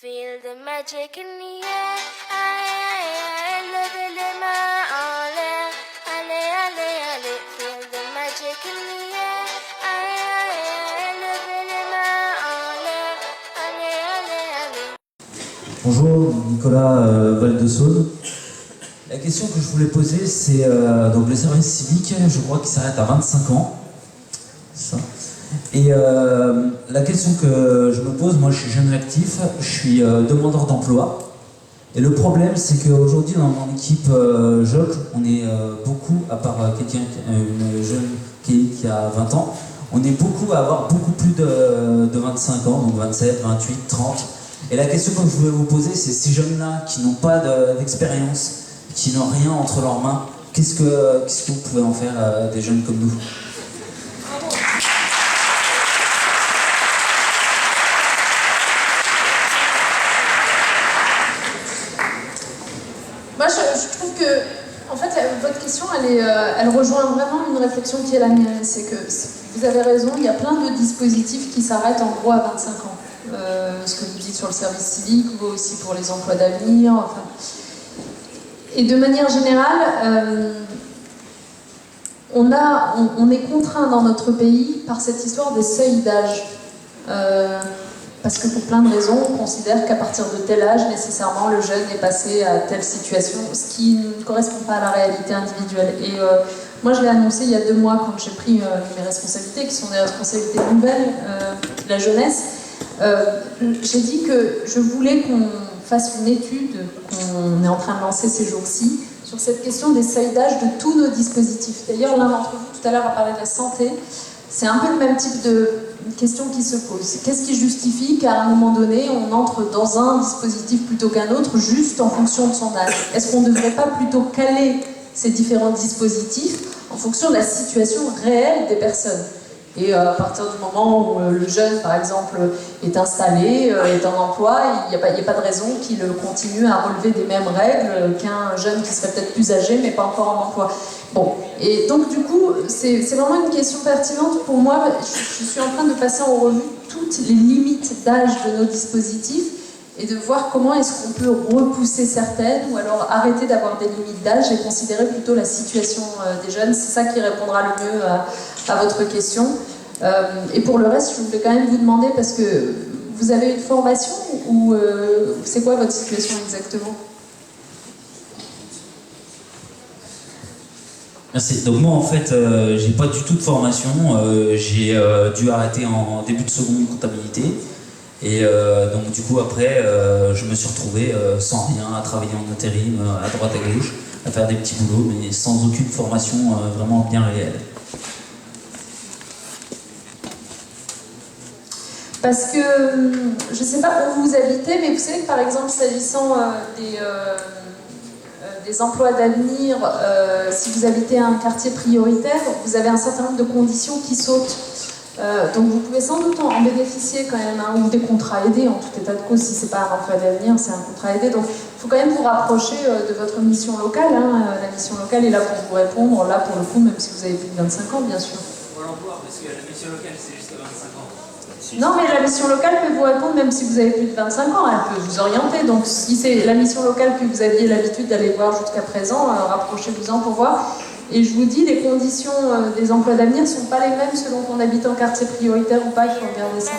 Feel the magic in the air, levez les mains en l'air, allez, allez, allez. Feel the magic in the air, levez les mains en l'air, allez, allez, allez. Bonjour, Nicolas Val-de-Saône. La question que je voulais poser, c'est donc le service civique, je crois qu'il s'arrête à 25 ans. Ça. Et la question que je me pose, moi je suis jeune actif, je suis demandeur d'emploi. Et le problème, c'est qu'aujourd'hui dans mon équipe JOC, on est beaucoup, à part une jeune qui a 20 ans, on est beaucoup à avoir beaucoup plus de 25 ans, donc 27, 28, 30. Et la question que je voulais vous poser, c'est ces jeunes-là qui n'ont pas d'expérience, qui n'ont rien entre leurs mains, qu'est-ce que vous pouvez en faire des jeunes comme nous? Moi, je trouve que, en fait, votre question, elle rejoint vraiment une réflexion qui est la mienne. C'est que, vous avez raison, il y a plein de dispositifs qui s'arrêtent en gros à 25 ans. Ce que vous dites sur le service civique, ou aussi pour les emplois d'avenir, enfin. Et de manière générale, on est contraint dans notre pays par cette histoire des seuils d'âge. Parce que pour plein de raisons, on considère qu'à partir de tel âge, nécessairement, le jeune est passé à telle situation, ce qui ne correspond pas à la réalité individuelle. Et moi, je l'ai annoncé il y a 2 mois, quand j'ai pris mes responsabilités, qui sont des responsabilités nouvelles, la jeunesse. J'ai dit que je voulais qu'on fasse une étude qu'on est en train de lancer ces jours-ci sur cette question des seuils d'âge de tous nos dispositifs. D'ailleurs, l'un d'entre vous, tout à l'heure, a parlé de la santé. C'est un peu le même type de question qui se pose. Qu'est-ce qui justifie qu'à un moment donné, on entre dans un dispositif plutôt qu'un autre, juste en fonction de son âge? Est-ce qu'on ne devrait pas plutôt caler ces différents dispositifs en fonction de la situation réelle des personnes? Et à partir du moment où le jeune, par exemple, est installé, est en emploi, il n'y a pas de raison qu'il continue à relever des mêmes règles qu'un jeune qui serait peut-être plus âgé, mais pas encore en emploi. Bon, et donc du coup, c'est vraiment une question pertinente pour moi. Je suis en train de passer en revue toutes les limites d'âge de nos dispositifs et de voir comment est-ce qu'on peut repousser certaines ou alors arrêter d'avoir des limites d'âge et considérer plutôt la situation des jeunes. C'est ça qui répondra le mieux à votre question. Et pour le reste, je voulais quand même vous demander, parce que vous avez une formation ou c'est quoi votre situation exactement? Merci. Donc moi en fait, j'ai pas du tout de formation, j'ai dû arrêter en début de seconde comptabilité. Et donc du coup après, je me suis retrouvé sans rien, à travailler en intérim, à droite à gauche, à faire des petits boulots, mais sans aucune formation vraiment bien réelle. Parce que, je ne sais pas où vous habitez, mais vous savez que par exemple, s'agissant des emplois d'avenir, si vous habitez un quartier prioritaire, vous avez un certain nombre de conditions qui sautent. Donc vous pouvez sans doute en bénéficier quand même, hein, ou des contrats aidés en tout état de cause. Si ce n'est pas un emploi d'avenir, c'est un contrat aidé. Donc il faut quand même vous rapprocher de votre mission locale. Hein. La mission locale est là pour vous répondre, là pour le coup, même si vous avez plus de 25 ans, bien sûr. Pour l'emploi, parce que la mission locale, c'est jusqu'à 25 ans. Non, mais la mission locale peut vous répondre même si vous avez plus de 25 ans, elle peut vous orienter. Donc si c'est la mission locale que vous aviez l'habitude d'aller voir jusqu'à présent, rapprochez-vous-en pour voir. Et je vous dis, les conditions des emplois d'avenir ne sont pas les mêmes selon qu'on habite en quartier prioritaire ou pas, il faut regarder ça.